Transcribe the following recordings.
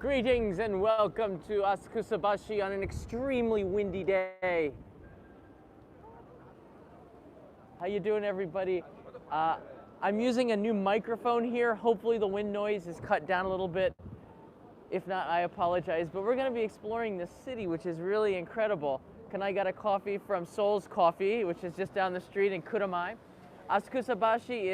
Greetings and welcome to Asakusabashi on an extremely windy day. How you doing, everybody? I'm using a new microphone here. Hopefully the wind noise is cut down a little bit. If not, I apologize. But we're going to be exploring this city, which is really incredible. I got a coffee from Seoul's Coffee, which is just down the street in Kuramae. Asakusabashi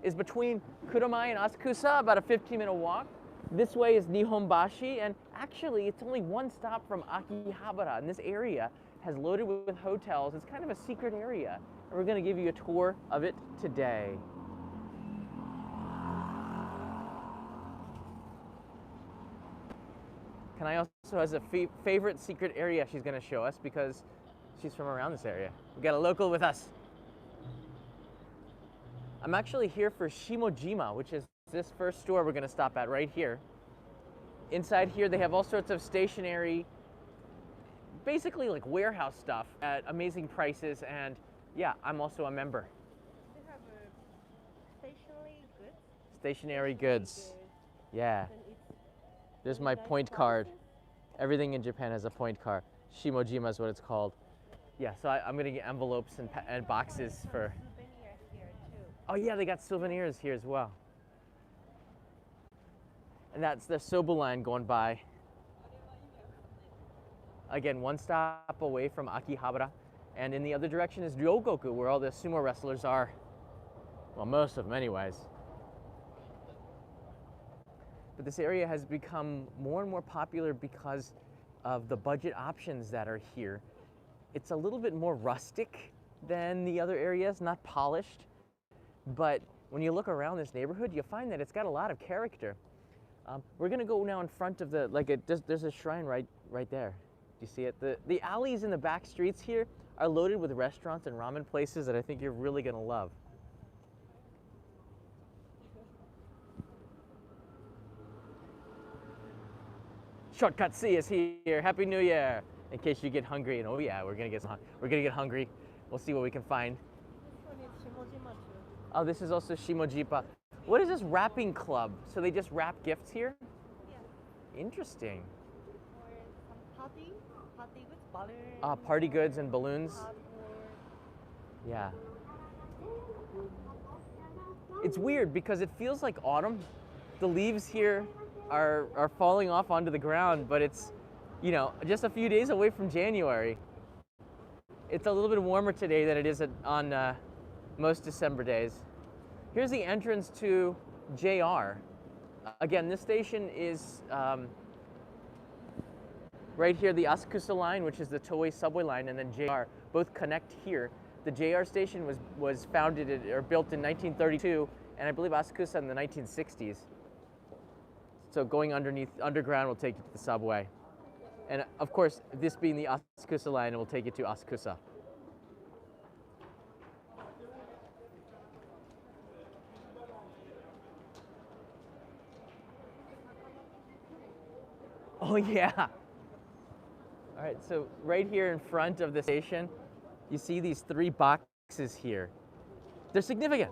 is between Kuramae and Asakusa, about a 15-minute walk. This way is Nihonbashi, and actually it's only one stop from Akihabara, and this area has loaded with hotels. It's kind of a secret area, and we're going to give you a tour of it today. Kanai also has a favorite secret area she's going to show us because she's from around this area. We got a local with us. I'm actually here for Shimojima, which is this first store we're going to stop at right here. Inside here they have all sorts of stationery, basically like warehouse stuff at amazing prices, and yeah, I'm also a member. They have stationery goods. Stationery goods. Yeah. There's my point card. Everything in Japan has a point card. Shimojima is what it's called. Yeah, so I'm going to get envelopes and boxes for... Souvenirs here too. Oh yeah, they got souvenirs here as well. And that's the Sobu line going by. Again, one stop away from Akihabara. And in the other direction is Ryogoku, where all the sumo wrestlers are. Well, most of them anyways. But this area has become more and more popular because of the budget options that are here. It's a little bit more rustic than the other areas, not polished. But when you look around this neighborhood, you'll find that it's got a lot of character. We're gonna go now in front of there's a shrine right there. Do you see it? The alleys in the back streets here are loaded with restaurants and ramen places that I think you're really gonna love. Shortcut C is here. Happy New Year! In case you get hungry, and oh yeah, we're gonna get hungry. We'll see what we can find. This one is Shimojima too. Oh, this is also Shimojima. What is this wrapping club? So they just wrap gifts here? Yeah. Interesting. Or some party goods, balloons. Party goods and balloons. Yeah. It's weird because it feels like autumn. The leaves here are falling off onto the ground, but it's, you know, just a few days away from January. It's a little bit warmer today than it is on most December days. Here's the entrance to JR. Again, this station is right here, the Asakusa line, which is the Toei subway line, and then JR, both connect here. The JR station was founded or built in 1932, and I believe Asakusa in the 1960s. So going underground will take you to the subway. And of course, this being the Asakusa line, it will take you to Asakusa. Oh yeah. All right, so right here in front of the station, you see these 3 boxes here. They're significant.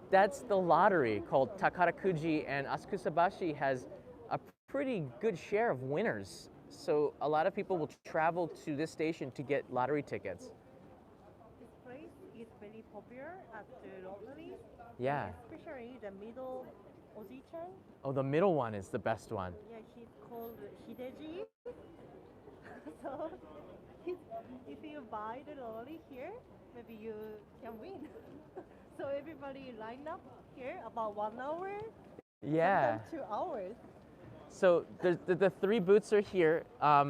That's the lottery called Takarakuji, and Asakusabashi has a pretty good share of winners. So a lot of people will travel to this station to get lottery tickets. This place is very popular at the lottery. Yeah. Especially the middle Oji-chan. Oh, the middle one is the best one. Yeah, he's called Hideji. So if you buy the lottery here, maybe you can win. So everybody line up here about 1 hour. Yeah. Sometimes 2 hours. So the 3 booths are here.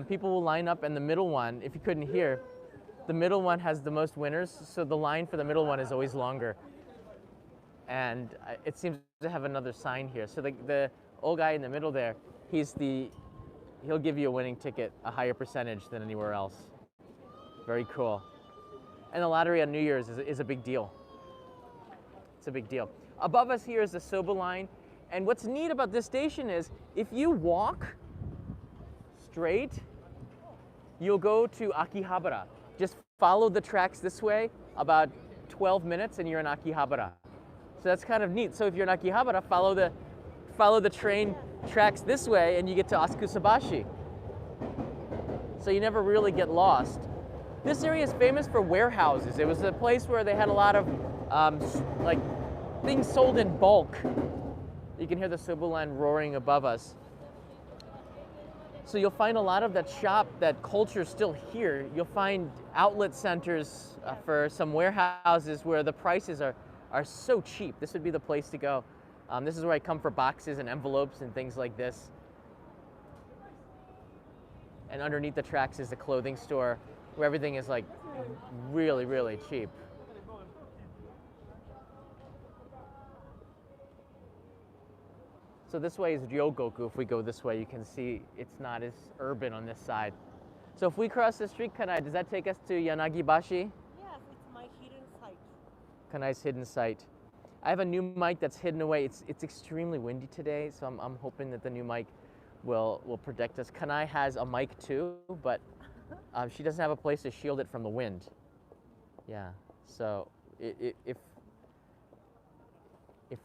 People will line up, and the middle one, if you couldn't hear, the middle one has the most winners. So the line for the middle one is always longer. And it seems to have another sign here. So the old guy in the middle there, he'll give you a winning ticket, a higher percentage than anywhere else. Very cool. And the lottery on New Year's is a big deal. It's a big deal. Above us here is the Sobu line. And what's neat about this station is if you walk straight, you'll go to Akihabara. Just follow the tracks this way, about 12 minutes and you're in Akihabara. So that's kind of neat. So if you're in Akihabara, follow the train tracks this way and you get to Asakusabashi. So you never really get lost. This area is famous for warehouses. It was a place where they had a lot of like things sold in bulk. You can hear the Sobu line roaring above us. So you'll find a lot of that shop, that culture still here. You'll find outlet centers for some warehouses where the prices are so cheap. This would be the place to go. This is where I come for boxes and envelopes and things like this. And underneath the tracks is the clothing store where everything is like really, really cheap. So this way is Ryogoku. If we go this way, you can see it's not as urban on this side. So if we cross the street, Kanai, does that take us to Yanagibashi? Yes, it's my hidden site. Kanai's hidden site. I have a new mic that's hidden away. It's extremely windy today, so I'm hoping that the new mic will protect us. Kanai has a mic too, but she doesn't have a place to shield it from the wind. Yeah, so if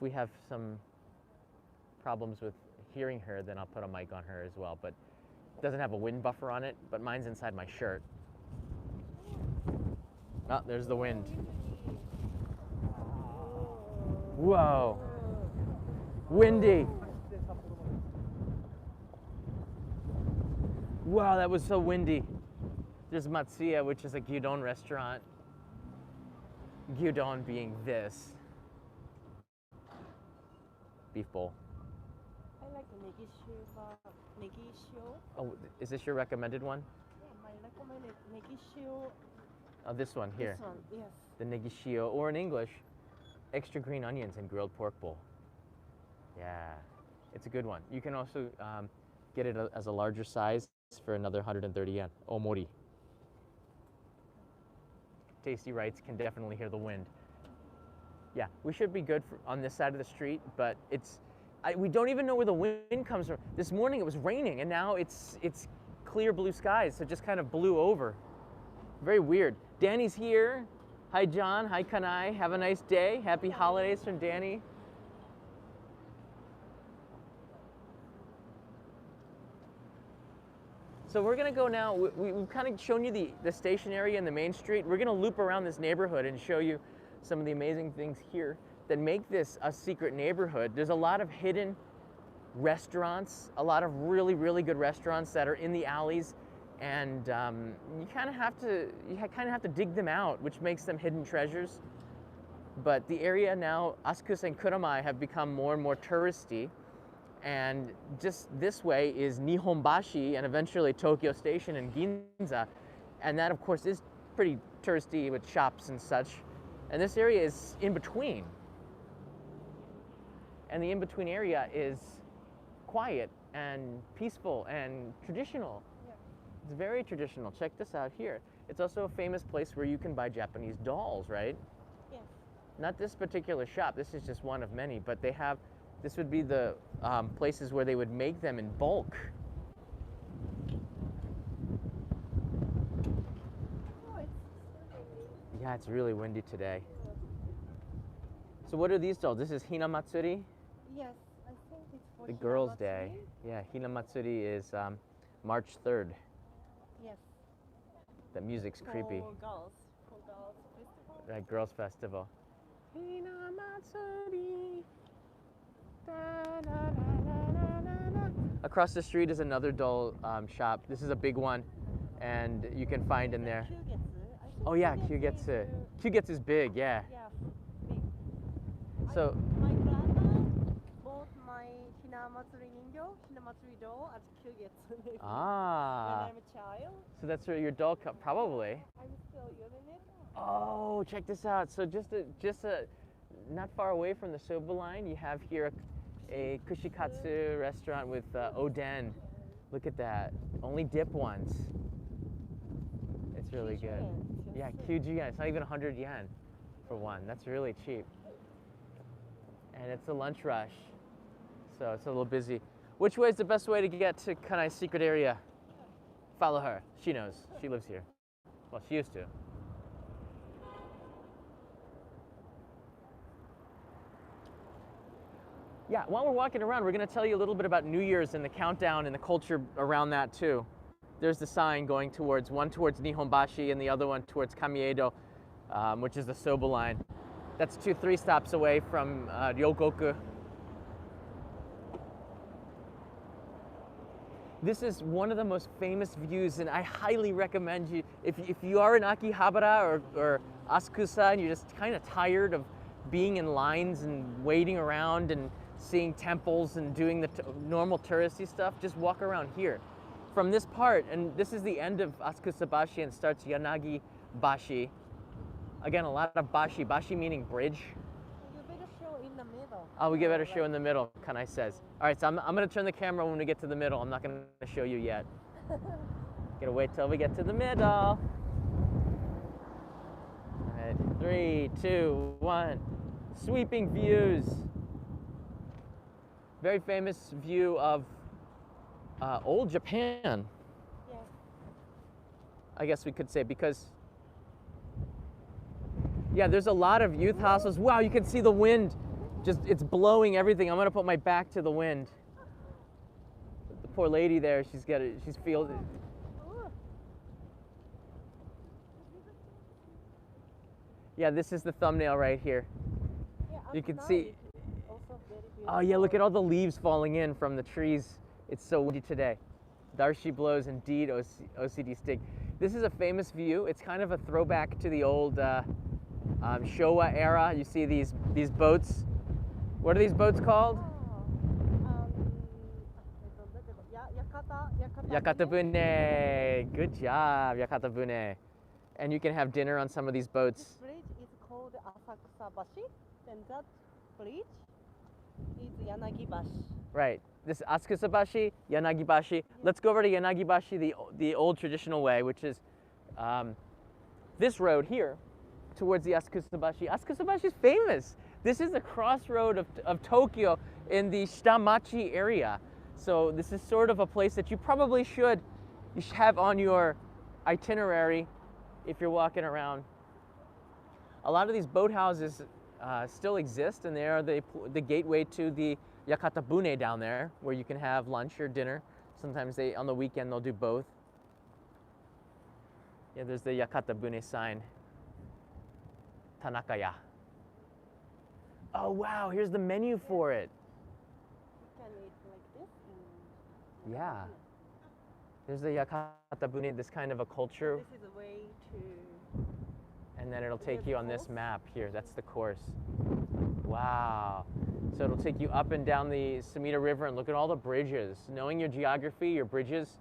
we have some problems with hearing her, then I'll put a mic on her as well, but it doesn't have a wind buffer on it, but mine's inside my shirt. Oh, there's the wind. Whoa, windy. Wow, that was so windy. There's Matsuya, which is a gyudon restaurant. Gyudon being this. Beef bowl. I like the negi shio. Oh, is this your recommended one? Yeah, my recommended negi shio. Oh, this one here. This one, yes. The negishio, or in English, extra green onions and grilled pork bowl. Yeah, it's a good one. You can also get it as a larger size for another 130 yen. Omori. Tasty Rights can definitely hear the wind. Yeah, we should be good on this side of the street, but we don't even know where the wind comes from. This morning it was raining, and now it's clear blue skies, so it just kind of blew over. Very weird. Danny's here. Hi, John. Hi, Kanai. Have a nice day. Happy holidays from Danny. So we're gonna go now. We've kind of shown you the station area and the main street. We're gonna loop around this neighborhood and show you some of the amazing things here that make this a secret neighborhood. There's a lot of hidden restaurants, a lot of really, really good restaurants that are in the alleys, and you kind of have to dig them out, which makes them hidden treasures. But the area now, Asakusa and Kuramai, have become more and more touristy. And just this way is Nihonbashi and eventually Tokyo Station and Ginza. And that, of course, is pretty touristy with shops and such. And this area is in between. And the in-between area is quiet and peaceful and traditional. Yeah. It's very traditional. Check this out here. It's also a famous place where you can buy Japanese dolls, right? Yes. Not this particular shop. This is just one of many, but they have. This would be the places where they would make them in bulk. Oh, it's so windy. Yeah, it's really windy today. So what are these dolls? This is Hina Matsuri, Yes, I think it's for the Hina girls' Matsuri. day. Yeah, Hina Matsuri is March 3rd. Yes. That music's creepy. For girls festival. Right, girls' festival. Hina Matsuri. Da, da, da, da, da, da. Across the street is another doll shop. This is a big one, and you can find in there. Kyugetsu. I think Oh yeah, Kyugetsu Kyugetsu. is, Kyugetsu is big, yeah. yeah, big. So My grandma bought my Hina Matsuri Hina Matsuri doll at Kyugetsu when ah, I'm a child. so that's where your doll probably. I'm still using it. Oh, check this out. So just not far away from the Soba line, you have here a kushikatsu restaurant with oden. Look at that. Only dip ones. It's really good. Yeah, Kyuji yen. It's not even 100 yen for one. That's really cheap. And it's a lunch rush, so it's a little busy. Which way is the best way to get to Kanai's secret area? Follow her. She knows. She lives here. Well, she used to. Yeah, while we're walking around, we're going to tell you a little bit about New Year's and the countdown and the culture around that too. There's the sign going towards, one towards Nihonbashi and the other one towards Kamiedo, which is the Soba line. That's 3 stops away from Ryogoku. This is one of the most famous views, and I highly recommend you, if you are in Akihabara or Asakusa and you're just kind of tired of being in lines and waiting around and seeing temples and doing the normal touristy stuff, just walk around here. From this part, and this is the end of Asakusabashi and starts Yanagi Bashi. Again, a lot of bashi, bashi meaning bridge. You better show in the middle. Oh, we get better show in the middle, Kanai says. All right, so I'm going to turn the camera when we get to the middle. I'm not going to show you yet. Gonna wait till we get to the middle. All right, 3, 2, 1. Sweeping views. Very famous view of old Japan, Yeah. I guess we could say, because yeah, there's a lot of youth hostels. Wow, you can see the wind. Just, it's blowing everything. I'm gonna put my back to the wind. The poor lady there, she's feeling it. Yeah, this is the thumbnail right here. Yeah, You can night see. also very Oh yeah, look at all the leaves falling in from the trees. It's so windy today. Darshi blows, indeed, OCD stick. This is a famous view. It's kind of a throwback to the old Showa era. You see these boats. What are these boats called? Yakatabune. Good job, Yakatabune. And you can have dinner on some of these boats. This bridge is called Asakusabashi, and that bridge is Yanagibashi. Right. This Asakusabashi, Yanagibashi. Let's go over to Yanagibashi the old traditional way, which is this road here towards the Asakusabashi. Asakusabashi is famous. This is the crossroad of Tokyo in the Shitamachi area. So this is sort of a place that you probably should have on your itinerary if you're walking around. A lot of these boathouses still exist, and they are the gateway to the Yakatabune down there, where you can have lunch or dinner. Sometimes on the weekend they'll do both. Yeah, there's the Yakatabune sign. Tanakaya. Oh wow, here's the menu for it. You can eat like this. Yeah. There's the Yakatabune, this kind of a culture. This is a way to. And then it'll take you on this map here. That's the course. Wow. So it'll take you up and down the Sumida River and look at all the bridges. Knowing your geography, your bridges,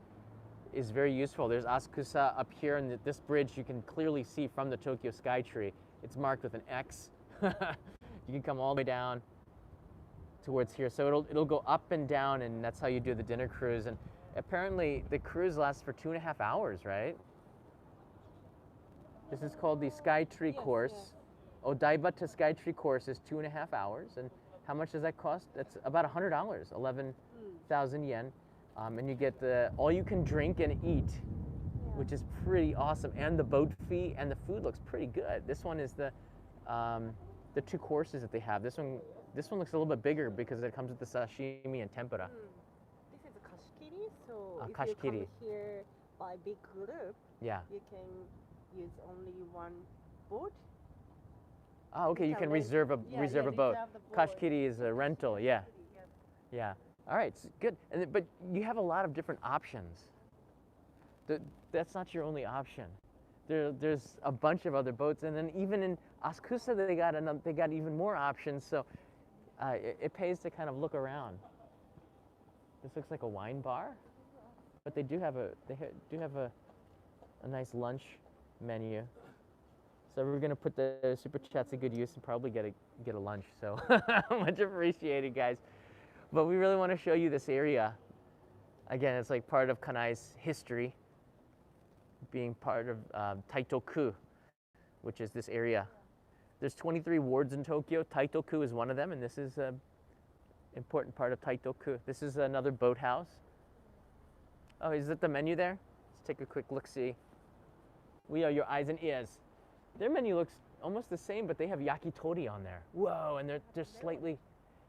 is very useful. There's Asakusa up here, and this bridge you can clearly see from the Tokyo Skytree. It's marked with an X. You can come all the way down towards here. So it'll go up and down, and that's how you do the dinner cruise. And apparently the cruise lasts for 2.5 hours, right? This is called the Skytree course. Yes. Odaiba to Skytree course is 2.5 hours. And how much does that cost? That's about $100, 11,000 yen. And you get the all you can drink and eat, which is pretty awesome. And the boat fee, and the food looks pretty good. This one is the 2 courses that they have. This one looks a little bit bigger because it comes with the sashimi and tempura. This is kashikiri, so if you kashikiri. come here by big group, Yeah. you can use only one boat. Oh, okay. You can rent- reserve a yeah, reserve yeah, a boat. reserve the boat. Kashikiri is a rental. Yeah. Yes. Yeah. All right. Good. But you have a lot of different options. That's not your only option. There's a bunch of other boats, and then even in Asakusa they got even more options. So it pays to kind of look around. This looks like a wine bar, but they do have a nice lunch menu. So we're gonna put the super chats to good use and probably get a lunch. So much appreciated, guys. But we really want to show you this area. Again, it's like part of Kanai's history, being part of Taitoku, which is this area. There's 23 wards in Tokyo. Taitoku is one of them, and this is an important part of Taitoku. This is another boathouse. Oh, is it the menu there? Let's take a quick look-see. We are your eyes and ears. Their menu looks almost the same, but they have yakitori on there. Whoa, and they're slightly,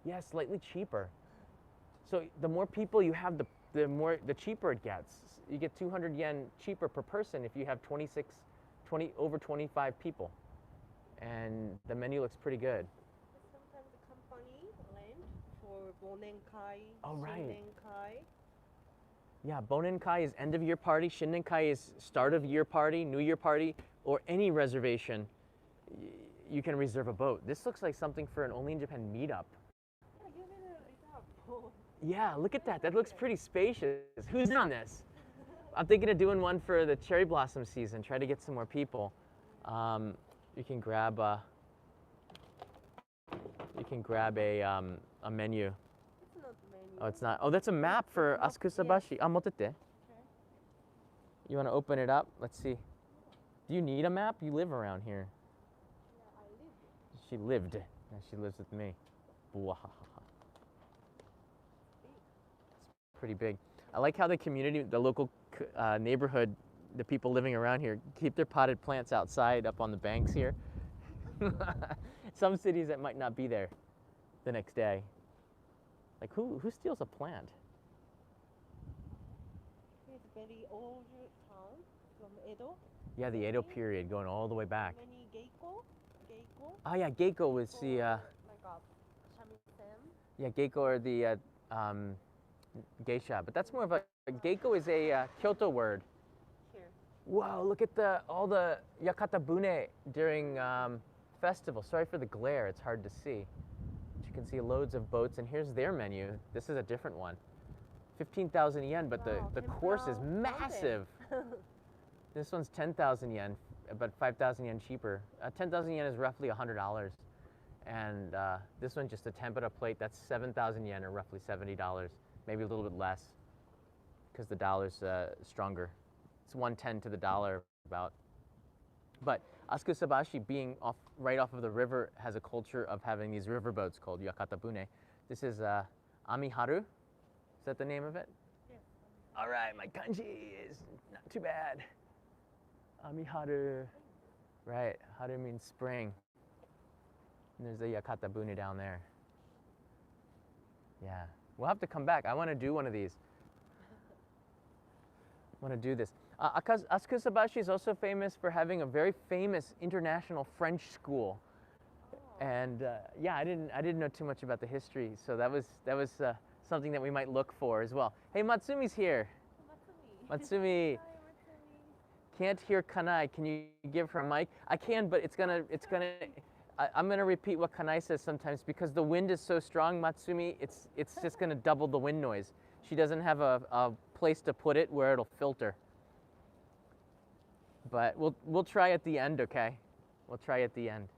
Yeah, slightly cheaper. So the more people you have, the cheaper it gets. You get 200 yen cheaper per person if you have over 25 people, and the menu looks pretty good. Sometimes the company lend for Bonenkai, Oh, right. Shinnenkai. Yeah, Bonenkai is end of year party. Shinnenkai is start of year party, New Year party, or any reservation. You can reserve a boat. This looks like something for an Only in Japan meetup. Yeah, you need a boat. Yeah, look at that. That looks pretty spacious. Who's in on this? I'm thinking of doing one for the cherry blossom season. Try to get some more people. You can grab a menu. It's not menu. Oh, it's not. Oh, that's a map for It's not- Asakusabashi. Ah, motete. Okay. You want to open it up? Let's see. Do you need a map? You live around here. Yeah, I live. She lived. Now she lives with me. Bwahaha. It's pretty big. I like how the community, the local neighborhood, the people living around here keep their potted plants outside up on the banks here. Some cities that might not be there the next day. Like who steals a plant? It's very old town from Edo. Yeah, the Edo period going all the way back. Many geiko. Oh yeah, geiko was the Like a shamisen. yeah, geiko are the geisha, but that's more of a geiko is a Kyoto word. Here. Whoa, look at all the yakata bune during festival. Sorry for the glare, it's hard to see. But you can see loads of boats, and here's their menu. This is a different one. 15,000 yen, but Wow, the course is 10,000. massive. This one's 10,000 yen, but 5,000 yen cheaper. 10,000 yen is roughly $100. And this one, just a tempura plate, that's 7,000 yen, or roughly $70. Maybe a little bit less, because the dollar's stronger. It's 110 to the dollar about. But Asakusabashi, being right off of the river, has a culture of having these river boats called yakatabune. This is Amiharu. Is that the name of it? Yes. All right, my kanji is not too bad. Amiharu. Right, haru means spring. And there's the yakatabune down there. Yeah, we'll have to come back. I want to do one of these. I want to do this. Asakusabashi is also famous for having a very famous international French school. And yeah, I didn't know too much about the history, so that was something that we might look for as well. Hey, Matsumi's here. Matsumi. Hi, Matsumi. Can't hear Kanai. Can you give her a mic? I can, but I'm gonna repeat what Kanai says sometimes because the wind is so strong, Matsumi, it's just gonna double the wind noise. She doesn't have a place to put it where it'll filter. But we'll try at the end, okay? We'll try at the end.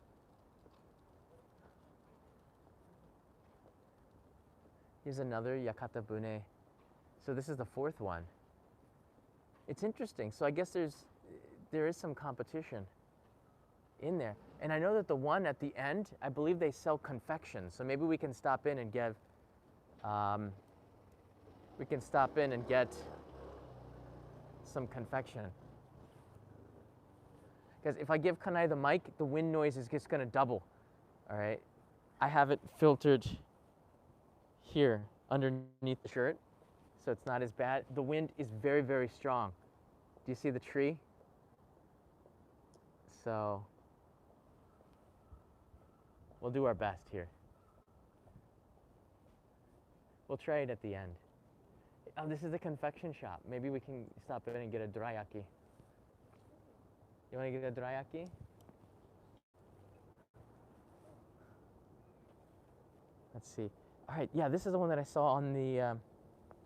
Here's another yakatabune. So this is the fourth one. It's interesting. So I guess there is some competition in there. And I know that the one at the end, I believe they sell confections. So maybe we can stop in and get some confection. Because if I give Kanai the mic, the wind noise is just gonna double. All right. I have it filtered here underneath the shirt, so it's not as bad. The wind is very, very strong. Do you see the tree? So we'll do our best here. We'll try it at the end. Oh, this is a confection shop. Maybe we can stop in and get a dorayaki. You want to get a dorayaki? Let's see. All right, yeah, this is the one that I saw on their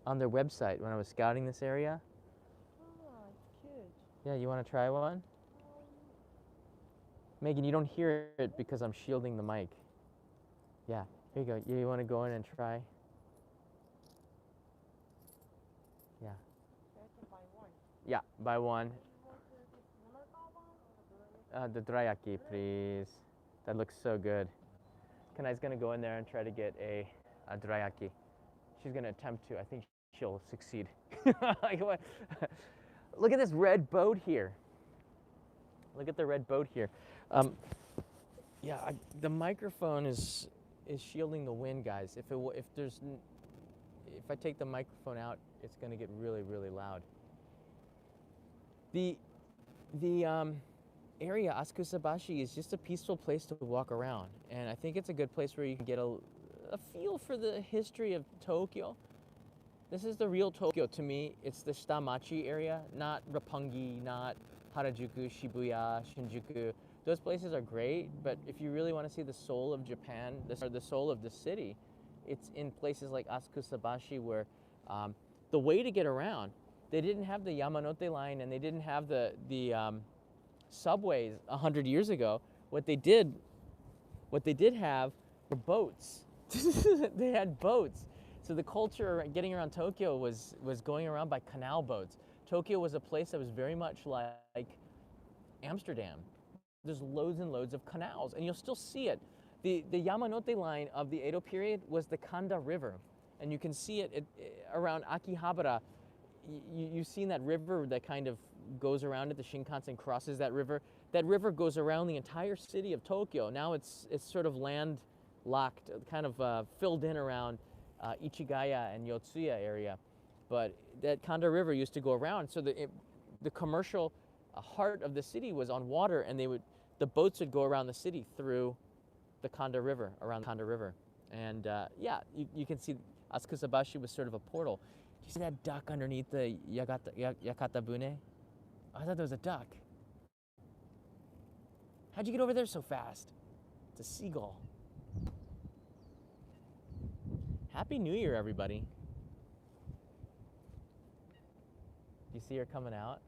website when I was scouting this area. Oh, it's cute. Yeah, you want to try one? Megan, you don't hear it because I'm shielding the mic. Yeah, here you go. You want to go in and try? Yeah. I can buy one. Yeah, buy one. You want this The dorayaki, please. That looks so good. Kanai's gonna go in there and try to get a dorayaki. She's gonna attempt to. I think she'll succeed. Look at this red boat here. Look at the red boat here. Yeah, the microphone is is shielding the wind, guys. If I take the microphone out, it's going to get really, really loud. The area, Asakusabashi, is just a peaceful place to walk around. And I think it's a good place where you can get a feel for the history of Tokyo. This is the real Tokyo to me. It's the Shitamachi area, not Roppongi, not Harajuku, Shibuya, Shinjuku. Those places are great, but if you really want to see the soul of Japan, the soul of the city, it's in places like Asakusabashi where the way to get around, they didn't have the Yamanote line and they didn't have the subways 100 years ago. What they did have were boats. They had boats. So the culture getting around Tokyo was going around by canal boats. Tokyo was a place that was very much like Amsterdam. There's loads and loads of canals, and you'll still see it. The Yamanote line of the Edo period was the Kanda River, and you can see it around Akihabara. You've seen that river that kind of goes around it. The Shinkansen crosses that river. That river goes around the entire city of Tokyo. Now it's sort of landlocked, kind of filled in around Ichigaya and Yotsuya area. But that Kanda River used to go around, so the commercial heart of the city was on water, and the boats would go around the city through the Kanda River, around the Kanda River. And yeah, you can see Asakusabashi was sort of a portal. Do you see that duck underneath the Yakata Bune? I thought there was a duck. How'd you get over there so fast? It's a seagull. Happy New Year, everybody. Do you see her coming out?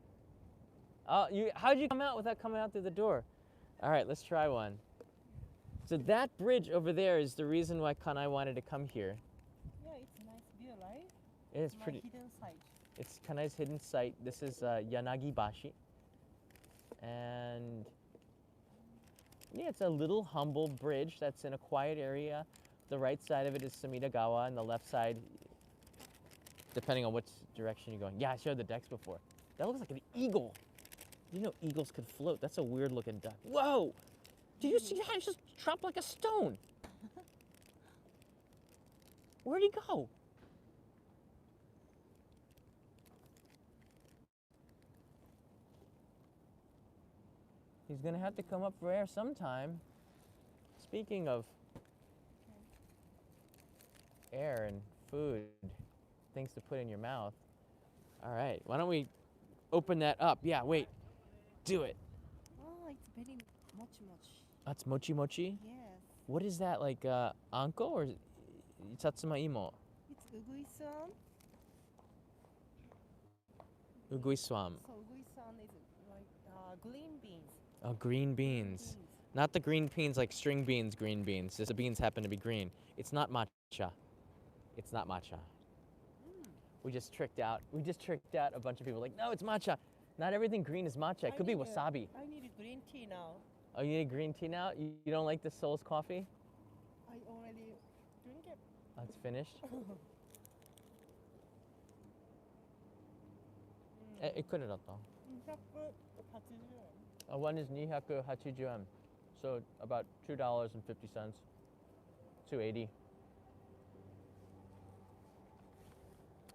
Oh, how'd you come out without coming out through the door? All right, let's try one. So that bridge over there is the reason why Kanai wanted to come here. Yeah, it's a nice view, right? It is pretty. Hidden site. It's Kanai's hidden site. This is Yanagibashi. And yeah, it's a little humble bridge that's in a quiet area. The right side of it is Samidagawa, and the left side, depending on which direction you're going. Yeah, I showed the decks before. That looks like an eagle. You know eagles could float. That's a weird looking duck. Whoa! Did you see how it just dropped like a stone? Where'd he go? He's gonna have to come up for air sometime. Speaking of air and food, things to put in your mouth. All right, why don't we open that up? Yeah, wait, do it. Oh, it's very mochi. That's mochi mochi? Yes. What is that, like anko or satsuma imo? It's ugui-san. Ugui-swam. So ugui-san is like green beans. Oh, green beans. Not the green beans like string beans, green beans. Just the beans happen to be green. It's not matcha. It's not matcha. We just tricked out a bunch of people. Like, no, it's matcha. Not everything green is matcha. It could be wasabi. I need a green tea now. Oh, you need green tea now? You don't like the Soul's coffee? I already drink it. Oh, it's finished? One is 280 yen. So about $2.50. $2.80.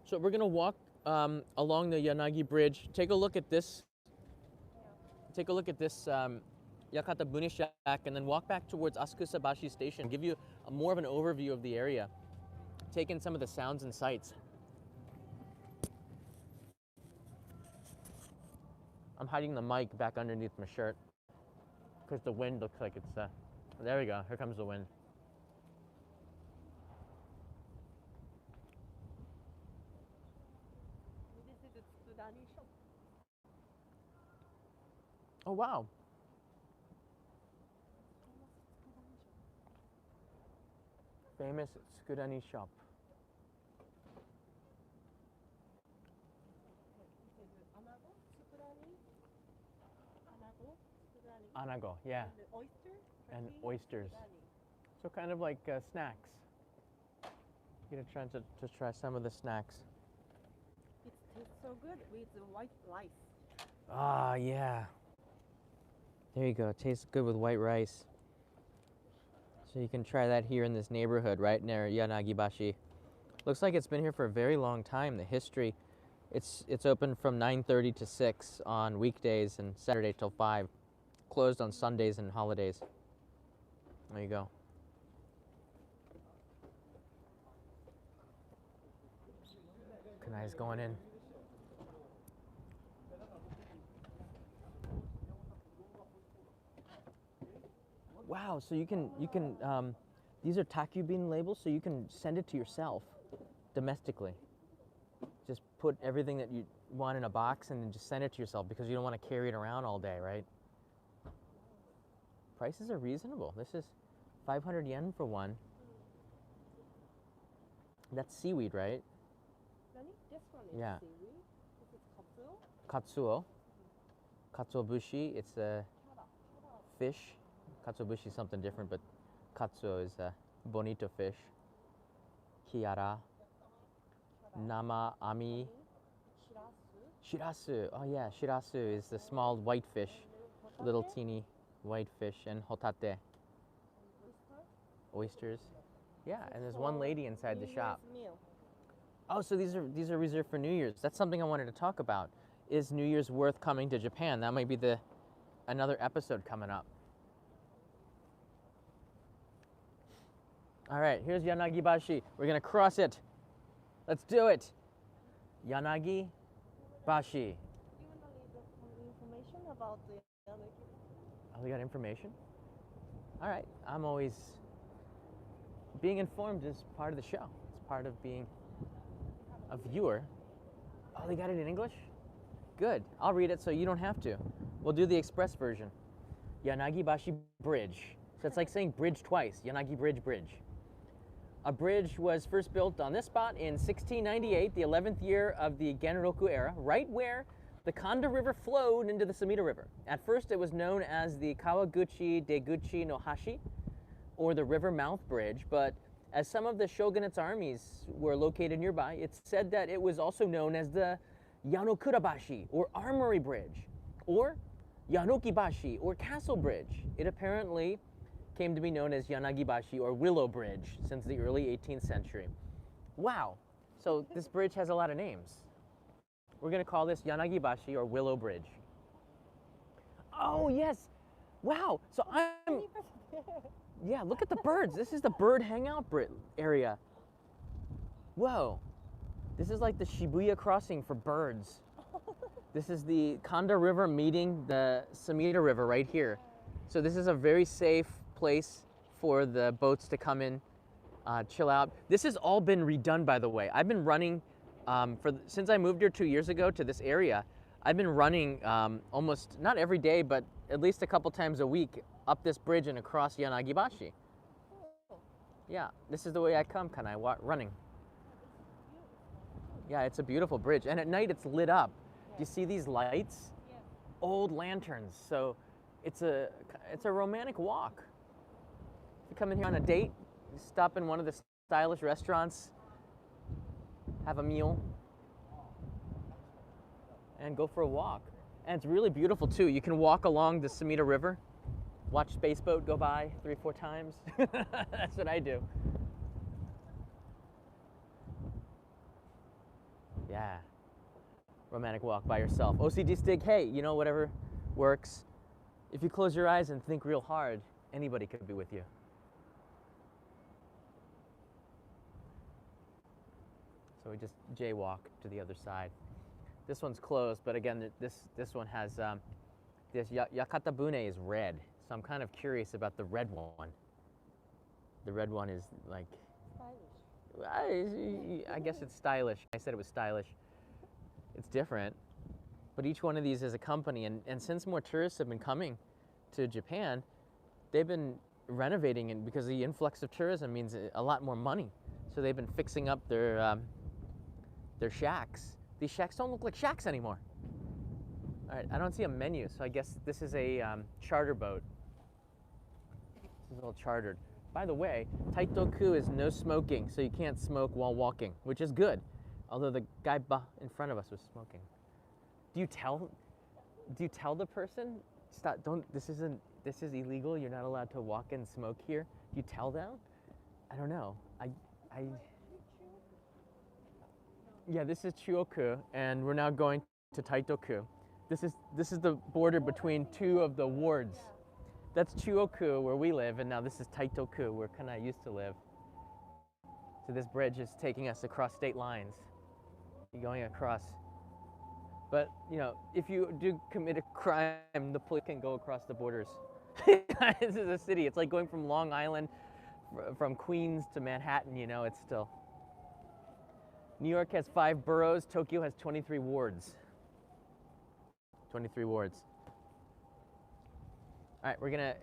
So we're gonna walk along the Yanagi Bridge. Take a look at this. Take a look at this Yakata Bune Shack, and then walk back towards Asakusabashi Station. Give you more of an overview of the area. Take in some of the sounds and sights. I'm hiding the mic back underneath my shirt because the wind looks like it's. There we go. Here comes the wind. This is the Tsudani shop. Oh wow. Famous Tsudani shop. Anago, yeah. And the oyster? And oysters. So kind of like snacks. You're gonna try to try some of the snacks. It tastes so good with the white rice. Ah, yeah. There you go. It tastes good with white rice. So you can try that here in this neighborhood right near Yanagibashi. Looks like it's been here for a very long time. The history, it's open from 9:30 to 6 on weekdays and Saturday till 5. Closed on Sundays and holidays. There you go. Kanai's going in. Wow, so you can these are takubin labels, so you can send it to yourself domestically. Just put everything that you want in a box and then just send it to yourself because you don't want to carry it around all day, right? Prices are reasonable. This is 500 yen for one. That's seaweed, right? This one is Yeah. seaweed. This is katsuo. Katsuo. Katsuobushi, it's a fish. Katsuobushi is something different, but katsuo is a bonito fish. Kiara. Nama ami. Shirasu. Oh yeah, shirasu is the small white fish. Little teeny white fish. And hotate. Oysters. Yeah, and there's one lady inside the shop. Oh, so these are reserved for New Year's. That's something I wanted to talk about. Is New Year's worth coming to Japan? That might be another episode coming up. All right, here's Yanagibashi. We're gonna cross it. Let's do it. Yanagibashi. You want to leave some information about the other? Oh, we got information? All right, I'm always being informed is part of the show. It's part of being a viewer. Oh, they got it in English? Good. I'll read it so you don't have to. We'll do the express version. Yanagibashi Bridge. So it's like saying bridge twice. Yanagi Bridge. A bridge was first built on this spot in 1698, the 11th year of the Genroku era, right where the Kanda River flowed into the Sumida River. At first it was known as the Kawaguchi Deguchi no Hashi, or the River Mouth Bridge, but as some of the shogunate's armies were located nearby, it's said that it was also known as the Yanokurabashi, or Armory Bridge, or Yanokibashi, or Castle Bridge. It apparently came to be known as Yanagibashi, or Willow Bridge, since the early 18th century. Wow, so this bridge has a lot of names. We're gonna call this Yanagibashi, or Willow Bridge. Oh yes, wow, so I'm, yeah, look at the birds. This is the bird hangout area. Whoa, this is like the Shibuya crossing for birds. This is the Kanda River meeting the Sumida River right here. So this is a very safe place for the boats to come in, chill out. This has all been redone, by the way. I've been running, since I moved here 2 years ago to this area, I've been running almost, not every day, but at least a couple times a week up this bridge and across Yanagibashi. Yeah, this is the way I come, Kanai, running. Yeah, it's a beautiful bridge. And at night it's lit up. Do you see these lights? Yeah. Old lanterns. So it's a romantic walk. If you come in here on a date, you stop in one of the stylish restaurants, have a meal, and go for a walk. And it's really beautiful too. You can walk along the Sumida River, watch Spaceboat go by 3-4 times. That's what I do. Yeah. Romantic walk by yourself. OCD stick, hey, you know, whatever works. If you close your eyes and think real hard, anybody could be with you. So we just jaywalk to the other side. This one's closed, but again, this one has, this Yakata Bune is red. So I'm kind of curious about the red one. The red one is like, Stylish. I guess it's stylish. I said it was stylish. It's different, but each one of these is a company, and since more tourists have been coming to Japan, they've been renovating it because the influx of tourism means a lot more money. So they've been fixing up their shacks. These shacks don't look like shacks anymore. All right, I don't see a menu, so I guess this is a charter boat. This is all chartered. By the way, Taitoku is no smoking, so you can't smoke while walking, which is good. Although the guy in front of us was smoking. Do you tell the person, stop, don't, this is illegal, you're not allowed to walk and smoke here? you tell them? I don't know. I Yeah, this is Chuoku, and we're now going to Taitoku. This is the border between two of the wards. That's Chuoku, where we live, and now this is Taitoku, where Kana used to live. So this bridge is taking us across state lines. You're going across. But, you know, if you do commit a crime, the police can go across the borders. This is a city. It's like going from Long Island, from Queens to Manhattan, you know, it's still. New York has 5 boroughs. Tokyo has 23 wards. 23 wards. All right, we're gonna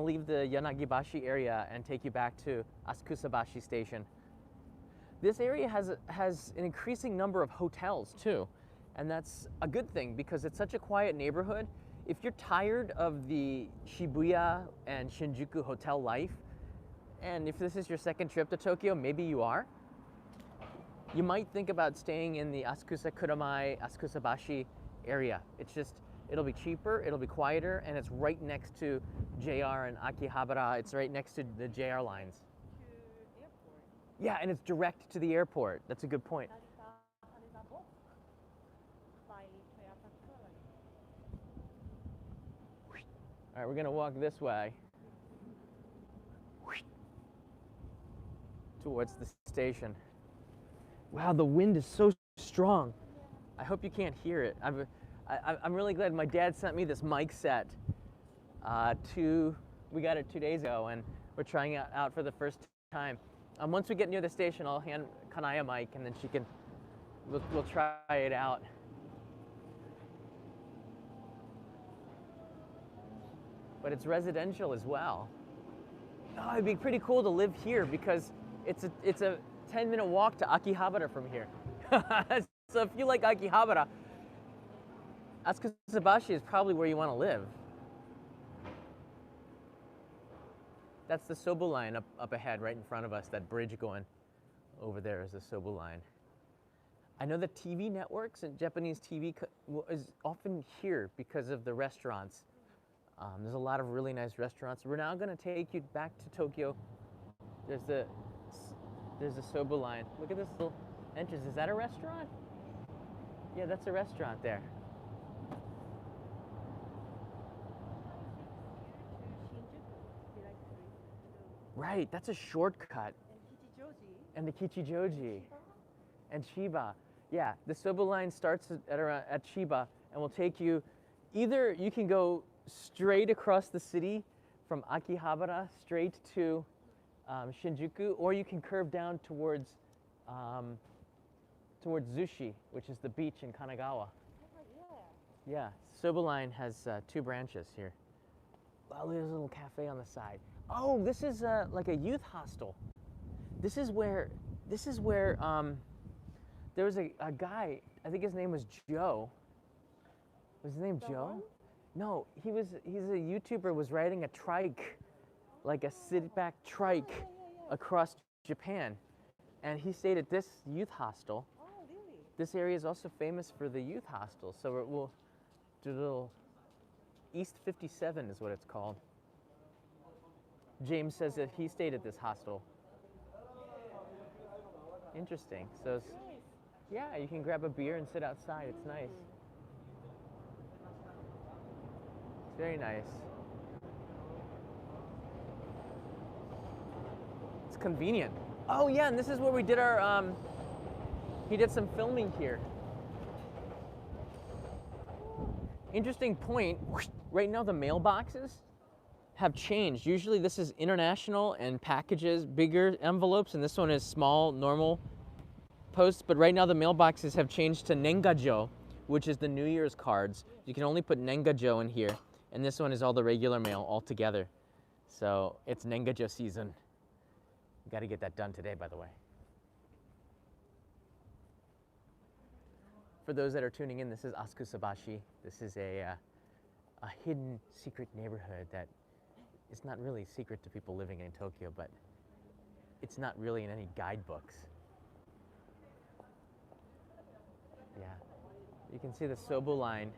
leave the Yanagibashi area and take you back to Asakusabashi station. This area has an increasing number of hotels too, and that's a good thing because it's such a quiet neighborhood. If you're tired of the Shibuya and Shinjuku hotel life, and if this is your second trip to Tokyo, maybe you are, you might think about staying in the Asakusa-Kuramai, Asakusabashi area. It'll be cheaper, it'll be quieter, and it's right next to JR and Akihabara. It's right next to the JR lines. To airport. Yeah, and it's direct to the airport. That's a good point. By Toyota Corolla. All right, we're gonna walk this way towards the station. Wow, the wind is so strong. I hope you can't hear it. I'm really glad my dad sent me this mic set. We got it 2 days ago, and we're trying it out for the first time. Once we get near the station, I'll hand Kanaya a mic, and then we'll try it out. But it's residential as well. Oh, it'd be pretty cool to live here because it's a 10-minute walk to Akihabara from here. So if you like Akihabara, Asakusabashi is probably where you want to live. That's the Sobu line up ahead, right in front of us. That bridge going over there is the Sobu line. I know the TV networks and Japanese TV is often here because of the restaurants. There's a lot of really nice restaurants. We're now going to take you back to Tokyo. There's the Sobu line. Look at this little entrance. Is that a restaurant? Yeah, that's a restaurant there. Right, that's a shortcut. And the Kichijoji. And Chiba. Yeah, the Sobu line starts at Chiba and will take you, either you can go straight across the city from Akihabara straight to Shinjuku, or you can curve down towards Zushi, which is the beach in Kanagawa. Yeah, Sobu line has 2 branches here. Oh, there's a little cafe on the side. Oh, this is like a youth hostel. This is where there was a guy, I think his name was Joe. Was his name Joe? No, he's a YouTuber, was riding a trike, like a sit-back trike across Japan. And he stayed at this youth hostel. Oh, really? This area is also famous for the youth hostel. So we'll do a little East 57 is what it's called. James says that he stayed at this hostel. Interesting. So, yeah, you can grab a beer and sit outside. It's nice. It's very nice. It's convenient. Oh yeah, and this is where we did our, he did some filming here. Interesting point, right now the mailboxes have changed. Usually this is international and packages, bigger envelopes, and this one is small, normal posts, but right now the mailboxes have changed to Nengajo, which is the New Year's cards. You can only put Nengajo in here, and this one is all the regular mail all together. So it's Nengajo season. Got to get that done today, by the way. For those that are tuning in, this is Asakusabashi. This is a hidden secret neighborhood that is not really secret to people living in Tokyo, but it's not really in any guidebooks. Yeah, you can see the Sobu line.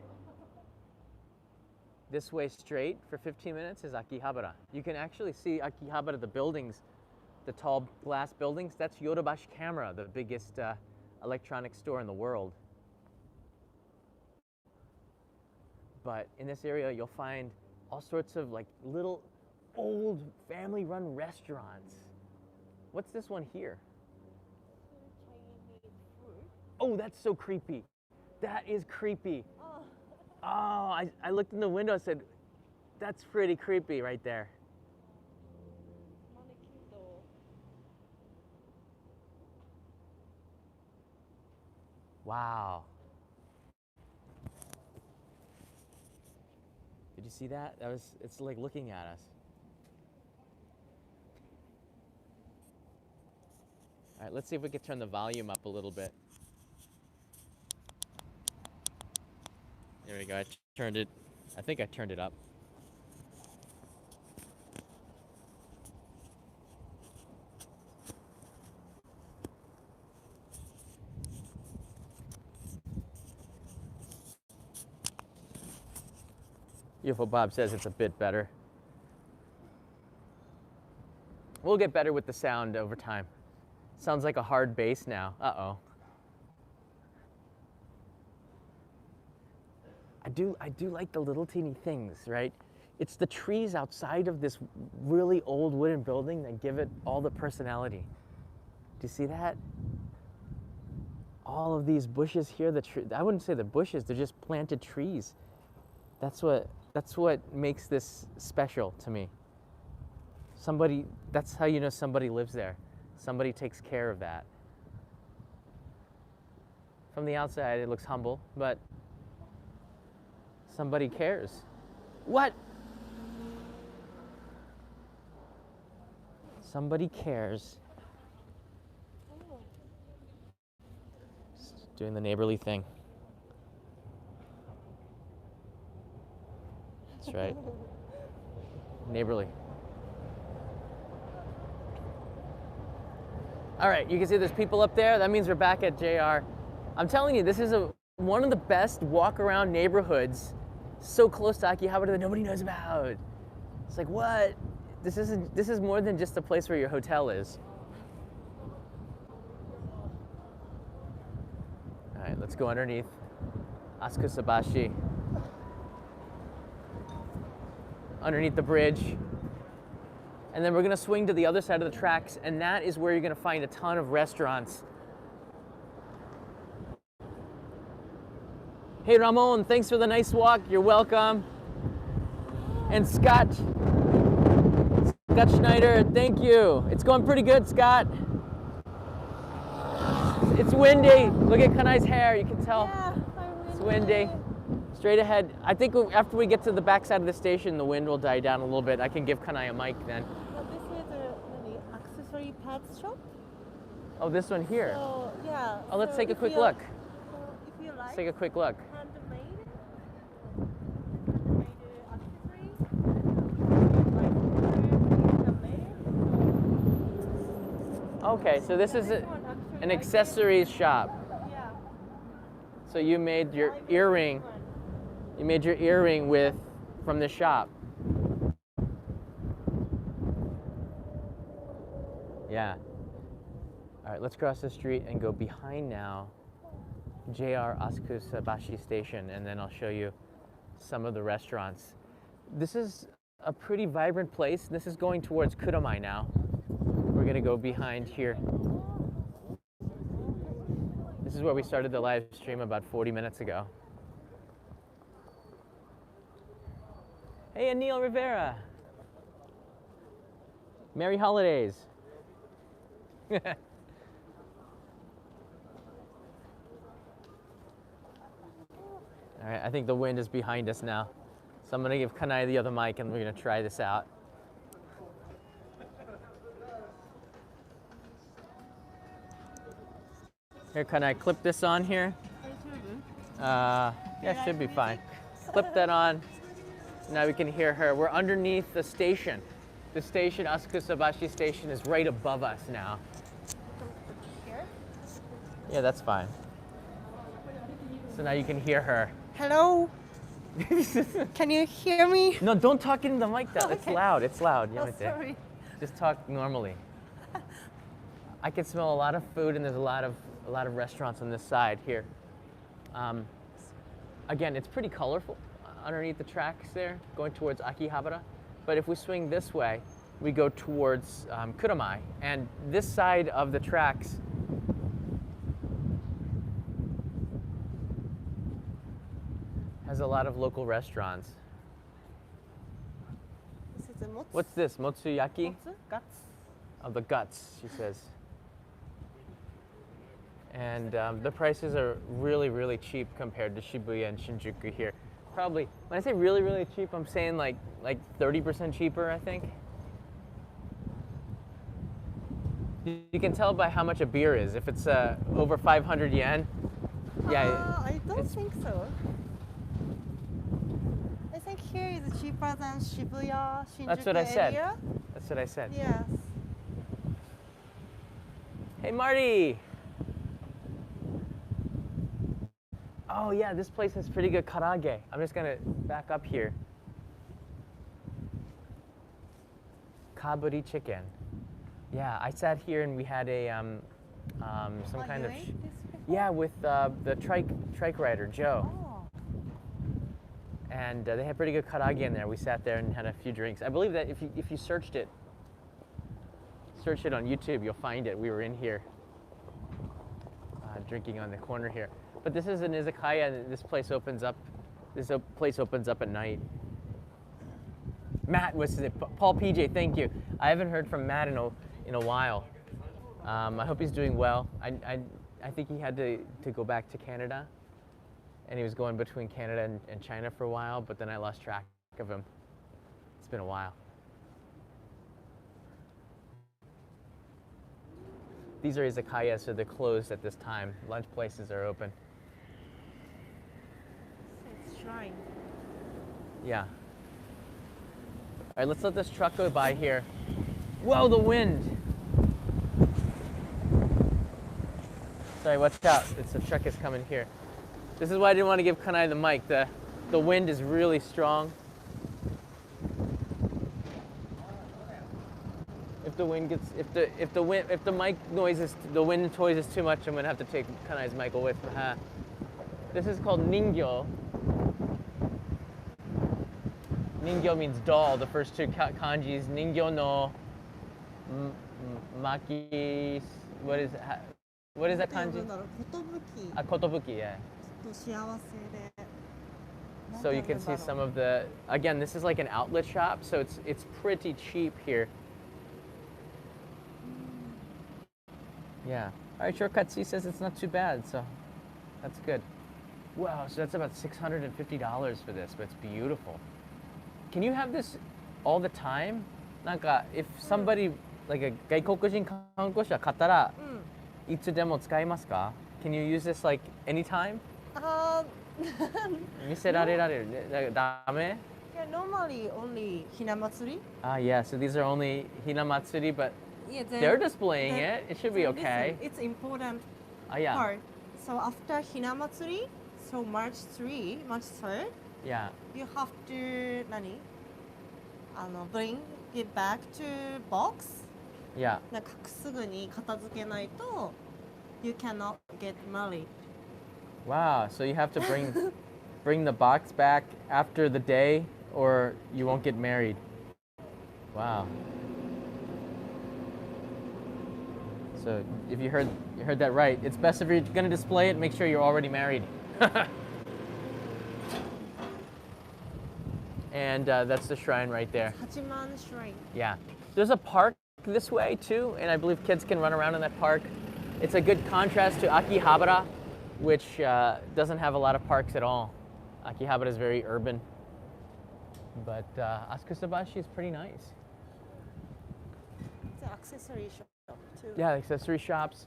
This way straight for 15 minutes is Akihabara. You can actually see Akihabara, the buildings, the tall glass buildings. That's Yodobashi Camera, the biggest electronics store in the world. But in this area, you'll find all sorts of like little old family-run restaurants. What's this one here? Chinese food. Oh, that's so creepy. That is creepy. Oh. Oh, I looked in the window and said, that's pretty creepy right there. Wow. Did you see that? It's like looking at us. All right, let's see if we can turn the volume up a little bit. There we go, I think I turned it up. UFO Bob says it's a bit better. We'll get better with the sound over time. Sounds like a hard bass now. Uh-oh. I do like the little teeny things, right? It's the trees outside of this really old wooden building that give it all the personality. Do you see that? All of these bushes here, I wouldn't say they're bushes, they're just planted trees. That's what makes this special to me. That's how you know somebody lives there. Somebody takes care of that. From the outside, it looks humble, but somebody cares. What? Somebody cares. Just doing the neighborly thing. That's right. Neighborly. All right, you can see there's people up there. That means we're back at JR. I'm telling you, this is one of the best walk-around neighborhoods so close to Akihabara that nobody knows about. It's like, what? This is more than just a place where your hotel is. All right, let's go underneath Asakusabashi. Underneath the bridge. And then we're gonna swing to the other side of the tracks, and that is where you're gonna find a ton of restaurants. Hey Ramon, thanks for the nice walk, you're welcome. And Scott Schneider, thank you. It's going pretty good, Scott. It's windy. Look at Kanai's hair, you can tell. Yeah, it's windy. Straight ahead. I think after we get to the back side of the station, the wind will die down a little bit. I can give Kanai a mic then. So this is the accessory parts shop. Oh, this one here. So, yeah. Oh, let's so take a if quick you- look. So if you like, Let's take a quick look. handmade accessory, Okay, so this is an accessories shop. Yeah. So you made your earring. You made your earring from the shop. Yeah. All right, let's cross the street and go behind now JR Asakusabashi station, and then I'll show you some of the restaurants. This is a pretty vibrant place. This is going towards Kuromai now. We're gonna go behind here. This is where we started the live stream about 40 minutes ago. Hey, Anil Rivera. Merry holidays. All right, I think the wind is behind us now. So I'm gonna give Kanai the other mic and we're gonna try this out. Here, Kanai, clip this on here. Yeah, should be fine. Clip that on. Now we can hear her. We're underneath the station. The station, Asakusabashi station, is right above us now. Here? Yeah, that's fine. So now you can hear her. Hello. Can you hear me? No, don't talk into the mic. That it's Okay. loud. It's loud. Oh, sorry. Just talk normally. I can smell a lot of food, and there's a lot of restaurants on this side here. Again, it's pretty colorful underneath the tracks there, going towards Akihabara. But if we swing this way, we go towards Kuramai, and this side of the tracks has a lot of local restaurants. This is the motsu. What's this? Motsuyaki? Motsu? Guts. Oh, the guts, she says. And the prices are really, really cheap compared to Shibuya and Shinjuku here. Probably, when I say really, really cheap, I'm saying like 30% cheaper, I think. You can tell by how much a beer is. If it's over 500 yen, yeah. I don't think so. I think here is cheaper than Shibuya, Shinjuku That's what I said. area. That's what I said. Yes. Hey, Marty. Oh yeah, this place has pretty good karage. I'm just gonna back up here. Kaburi chicken. Yeah, I sat here and we had a some kind You of ate this before? yeah with the trike rider Joe, Oh. and they had pretty good karage in there. We sat there and had a few drinks. I believe that if you search it on YouTube, you'll find it. We were in here drinking on the corner here. But this is an izakaya, and this place opens up. Place opens up at night. Matt, what's it? Paul PJ, thank you. I haven't heard from Matt in a while. I hope he's doing well. I think he had to go back to Canada, and he was going between Canada and China for a while. But then I lost track of him. It's been a while. These are izakayas, so they're closed at this time. Lunch places are open. It's shrine. Yeah. All right, let's let this truck go by here. Whoa, the wind. Sorry, watch out. The truck is coming here. This is why I didn't want to give Kanai the mic. The wind is really strong. If the wind gets, if the mic noise is, the wind noise is too much, I'm gonna have to take Kanai's mic away from her. This is called ningyo. Ningyo means doll. The first two kanjis. Ningyo no maki. What is that kanji? Kotobuki, yeah. So you can see some of the. Again, this is like an outlet shop, so it's pretty cheap here. Yeah. All right, Shortcutsi says it's not too bad, so that's good. Wow, so that's about $650 for this, but it's beautiful. Can you have this all the time? なんか if somebody like a 外国人観光者買ったらいつでも使えますか? Can you use this like anytime? 見せられるね。ダメ? Yeah, normally only Hina Matsuri. Yeah, so these are only Hina Matsuri, but Yeah, they're displaying it. It should be okay. Listen, it's important Yeah. part. So after Hina Matsuri, so March 3rd, Yeah. you have to bring it back to box. Yeah. なんかすぐに片付けないと you cannot get married. Wow, so you have to bring the box back after the day or you won't get married. Wow. So if you heard that right, it's best if you're going to display it, make sure you're already married. And that's the shrine right there. Hachiman Shrine. Yeah. There's a park this way too, and I believe kids can run around in that park. It's a good contrast to Akihabara, which doesn't have a lot of parks at all. Akihabara is very urban. But Asakusabashi is pretty nice. It's an accessory shop too. Yeah, accessory shops.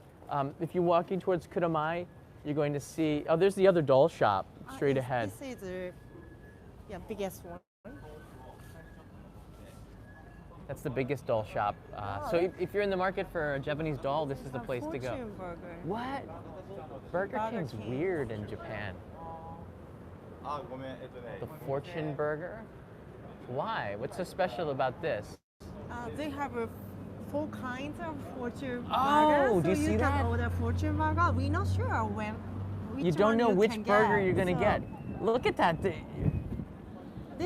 If you're walking towards Kuramai, you're going to see, oh, there's the other doll shop straight ahead. This is the biggest one. That's the biggest doll shop. So if you're in the market for a Japanese doll, this is the place to go. Fortune Burger. What? Burger King's King. weird in Japan. The Fortune Burger? Why? What's so special about this? They have four kinds of fortune Oh, burger. do you So see you can that? order fortune burger. We're not sure when. You don't know which can burger get. you're gonna So get. Look at that. this